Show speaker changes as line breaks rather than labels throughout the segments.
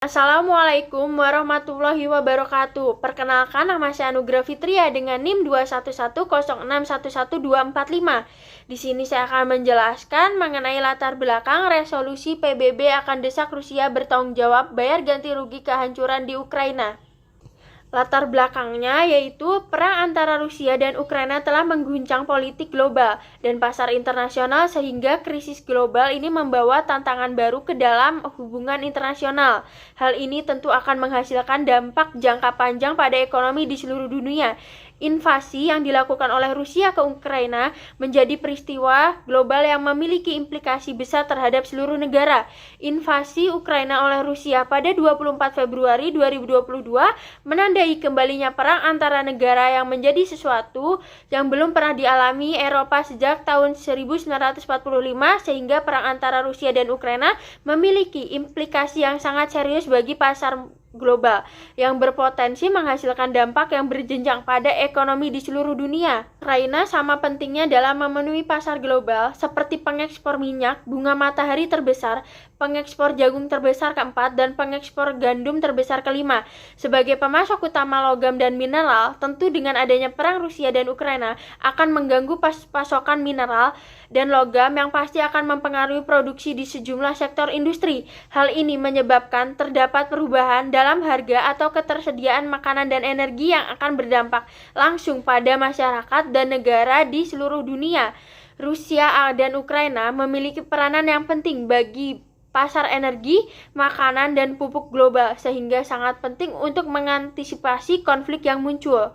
Assalamualaikum warahmatullahi wabarakatuh. Perkenalkan, nama saya Anugrah Fitria dengan NIM 21106111245. Di sini saya akan menjelaskan mengenai latar belakang resolusi PBB akan desak Rusia bertanggung jawab bayar ganti rugi kehancuran di Ukraina. Latar belakangnya yaitu perang antara Rusia dan Ukraina telah mengguncang politik global dan pasar internasional sehingga krisis global ini membawa tantangan baru ke dalam hubungan internasional. Hal ini tentu akan menghasilkan dampak jangka panjang pada ekonomi di seluruh dunia. Invasi yang dilakukan oleh Rusia ke Ukraina menjadi peristiwa global yang memiliki implikasi besar terhadap seluruh negara. Invasi Ukraina oleh Rusia pada 24 Februari 2022 menandai kembalinya perang antara negara yang menjadi sesuatu yang belum pernah dialami Eropa sejak tahun 1945, sehingga perang antara Rusia dan Ukraina memiliki implikasi yang sangat serius bagi pasar global yang berpotensi menghasilkan dampak yang berjenjang pada ekonomi di seluruh dunia. Ukraina sama pentingnya dalam memenuhi pasar global seperti pengekspor minyak, bunga matahari terbesar, pengekspor jagung terbesar keempat, dan pengekspor gandum terbesar kelima. Sebagai pemasok utama logam dan mineral, tentu dengan adanya perang Rusia dan Ukraina akan mengganggu pasokan mineral dan logam yang pasti akan mempengaruhi produksi di sejumlah sektor industri. Hal ini menyebabkan terdapat perubahan dalam harga atau ketersediaan makanan dan energi yang akan berdampak langsung pada masyarakat dan negara di seluruh dunia. Rusia dan Ukraina memiliki peranan yang penting bagi pasar energi, makanan, dan pupuk global, sehingga sangat penting untuk mengantisipasi konflik yang muncul.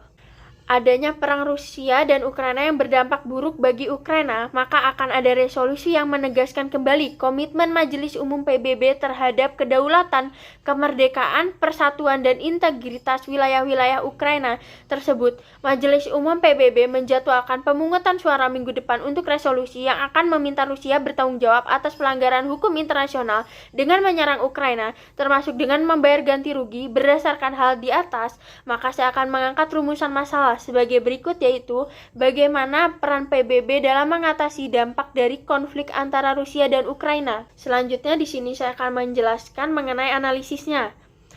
Adanya perang Rusia dan Ukraina yang berdampak buruk bagi Ukraina, maka akan ada resolusi yang menegaskan kembali komitmen Majelis Umum PBB terhadap kedaulatan, kemerdekaan, persatuan, dan integritas wilayah-wilayah Ukraina tersebut. Majelis Umum PBB menjadwalkan pemungutan suara minggu depan untuk resolusi yang akan meminta Rusia bertanggung jawab atas pelanggaran hukum internasional dengan menyerang Ukraina, termasuk dengan membayar ganti rugi. Berdasarkan hal di atas, maka saya akan mengangkat rumusan masalah sebagai berikut, yaitu bagaimana peran PBB dalam mengatasi dampak dari konflik antara Rusia dan Ukraina. Selanjutnya di sini saya akan menjelaskan mengenai analisisnya.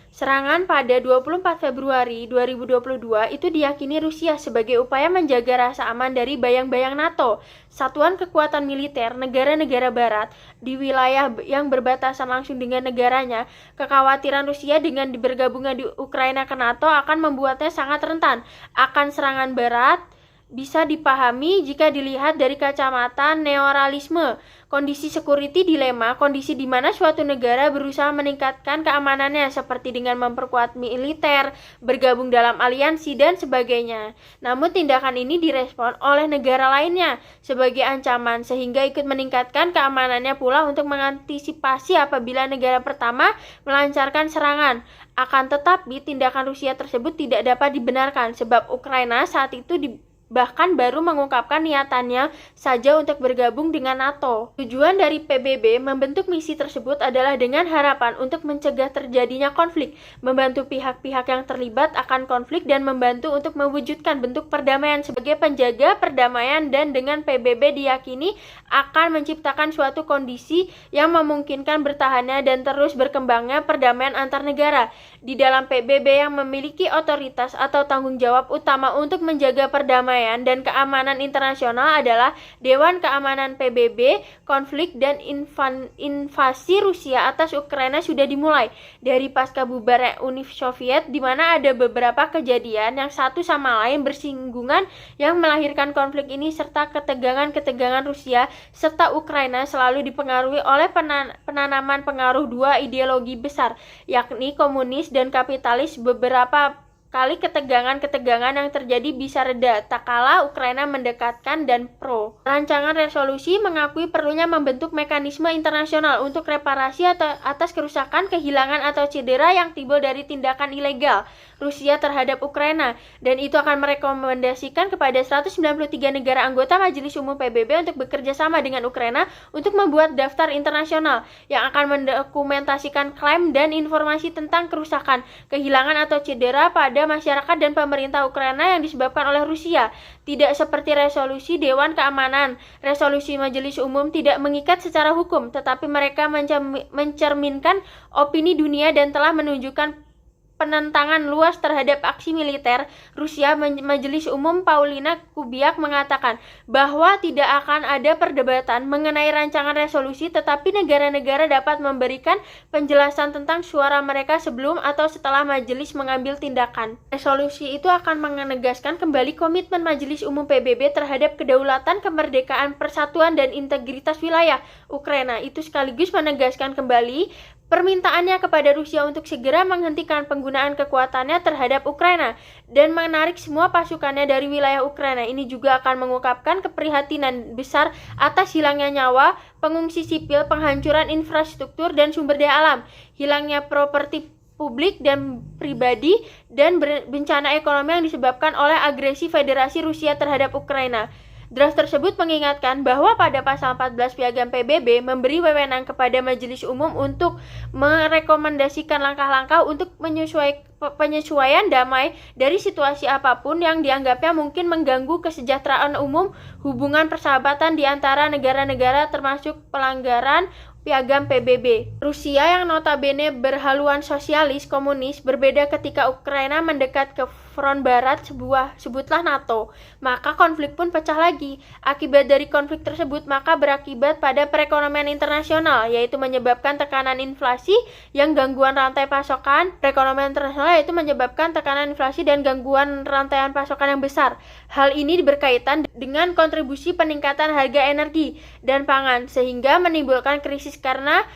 Serangan pada 24 Februari 2022 itu diyakini Rusia sebagai upaya menjaga rasa aman dari bayang-bayang NATO, satuan kekuatan militer negara-negara barat di wilayah yang berbatasan langsung dengan negaranya. Kekhawatiran Rusia dengan bergabungnya di Ukraina ke NATO akan membuatnya sangat rentan akan serangan barat. Bisa dipahami jika dilihat dari kacamata neorealisme. Kondisi security dilema, kondisi di mana suatu negara berusaha meningkatkan keamanannya seperti dengan memperkuat militer, bergabung dalam aliansi, dan sebagainya. Namun tindakan ini direspon oleh negara lainnya sebagai ancaman, sehingga ikut meningkatkan keamanannya pula untuk mengantisipasi apabila negara pertama melancarkan serangan. Akan tetapi tindakan Rusia tersebut tidak dapat dibenarkan sebab Ukraina saat itu bahkan baru mengungkapkan niatannya saja untuk bergabung dengan NATO. Tujuan dari PBB membentuk misi tersebut adalah dengan harapan untuk mencegah terjadinya konflik, membantu pihak-pihak yang terlibat akan konflik, dan membantu untuk mewujudkan bentuk perdamaian sebagai penjaga perdamaian, dan dengan PBB diyakini akan menciptakan suatu kondisi yang memungkinkan bertahannya dan terus berkembangnya perdamaian antar negara. Di dalam PBB yang memiliki otoritas atau tanggung jawab utama untuk menjaga perdamaian dan keamanan internasional adalah Dewan Keamanan PBB. Konflik dan invasi Rusia atas Ukraina sudah dimulai dari pasca bubarnya Uni Soviet, di mana ada beberapa kejadian yang satu sama lain bersinggungan yang melahirkan konflik ini, serta ketegangan-ketegangan Rusia serta Ukraina selalu dipengaruhi oleh penanaman pengaruh dua ideologi besar, yakni komunis dan kapitalis. Beberapa kali ketegangan-ketegangan yang terjadi bisa reda tak kala Ukraina mendekatkan dan pro. Rancangan resolusi mengakui perlunya membentuk mekanisme internasional untuk reparasi atas kerusakan, kehilangan, atau cedera yang timbul dari tindakan ilegal Rusia terhadap Ukraina, dan itu akan merekomendasikan kepada 193 negara anggota Majelis Umum PBB untuk bekerja sama dengan Ukraina untuk membuat daftar internasional yang akan mendokumentasikan klaim dan informasi tentang kerusakan, kehilangan, atau cedera pada kepada masyarakat dan pemerintah Ukraina yang disebabkan oleh Rusia. Tidak seperti resolusi Dewan Keamanan, resolusi Majelis Umum tidak mengikat secara hukum, tetapi mereka mencerminkan opini dunia dan telah menunjukkan penentangan luas terhadap aksi militer Rusia. Majelis Umum Paulina Kubiak mengatakan bahwa tidak akan ada perdebatan mengenai rancangan resolusi, tetapi negara-negara dapat memberikan penjelasan tentang suara mereka sebelum atau setelah majelis mengambil tindakan. Resolusi itu akan menegaskan kembali komitmen Majelis Umum PBB terhadap kedaulatan, kemerdekaan, persatuan, dan integritas wilayah Ukraina. Itu sekaligus menegaskan kembali permintaannya kepada Rusia untuk segera menghentikan penggunaan kekuatannya terhadap Ukraina dan menarik semua pasukannya dari wilayah Ukraina. Ini juga akan mengungkapkan keprihatinan besar atas hilangnya nyawa pengungsi sipil, penghancuran infrastruktur dan sumber daya alam, hilangnya properti publik dan pribadi, dan bencana ekonomi yang disebabkan oleh agresi Federasi Rusia terhadap Ukraina. Draft tersebut mengingatkan bahwa pada pasal 14 Piagam PBB memberi wewenang kepada Majelis Umum untuk merekomendasikan langkah-langkah untuk penyesuaian damai dari situasi apapun yang dianggapnya mungkin mengganggu kesejahteraan umum, hubungan persahabatan di antara negara-negara, termasuk pelanggaran Piagam PBB. Rusia yang notabene berhaluan sosialis komunis berbeda ketika Ukraina mendekat ke front barat sebutlah NATO. Maka konflik pun pecah lagi. Akibat dari konflik tersebut maka berakibat pada perekonomian internasional, yaitu menyebabkan tekanan inflasi yang gangguan rantai pasokan. Perekonomian internasional yaitu menyebabkan tekanan inflasi dan gangguan rantaian pasokan yang besar. Hal ini berkaitan dengan kontribusi peningkatan harga energi dan pangan sehingga menimbulkan krisis karena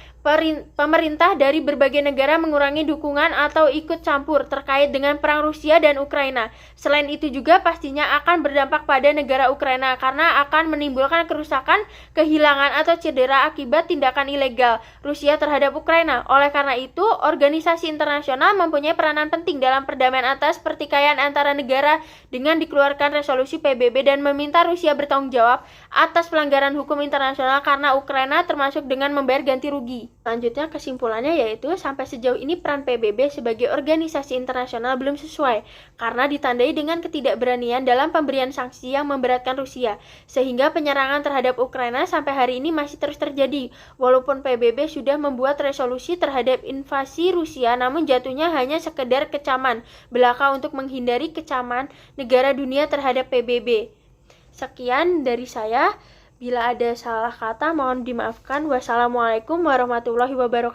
pemerintah dari berbagai negara mengurangi dukungan atau ikut campur terkait dengan perang Rusia dan Ukraina. Selain itu juga pastinya akan berdampak pada negara Ukraina karena akan menimbulkan kerusakan, kehilangan atau cedera akibat tindakan ilegal Rusia terhadap Ukraina. Oleh karena itu, organisasi internasional mempunyai peranan penting dalam perdamaian atas pertikaian antara negara dengan dikeluarkan resolusi PBB dan meminta Rusia bertanggung jawab atas pelanggaran hukum internasional karena Ukraina, termasuk dengan membayar ganti rugi. Selanjutnya kesimpulannya yaitu sampai sejauh ini peran PBB sebagai organisasi internasional belum sesuai karena ditandai dengan ketidakberanian dalam pemberian sanksi yang memberatkan Rusia sehingga penyerangan terhadap Ukraina sampai hari ini masih terus terjadi. Walaupun PBB sudah membuat resolusi terhadap invasi Rusia, namun jatuhnya hanya sekedar kecaman belaka untuk menghindari kecaman negara dunia terhadap PBB. Sekian dari saya. Bila ada salah kata mohon dimaafkan. Wassalamualaikum warahmatullahi wabarakatuh.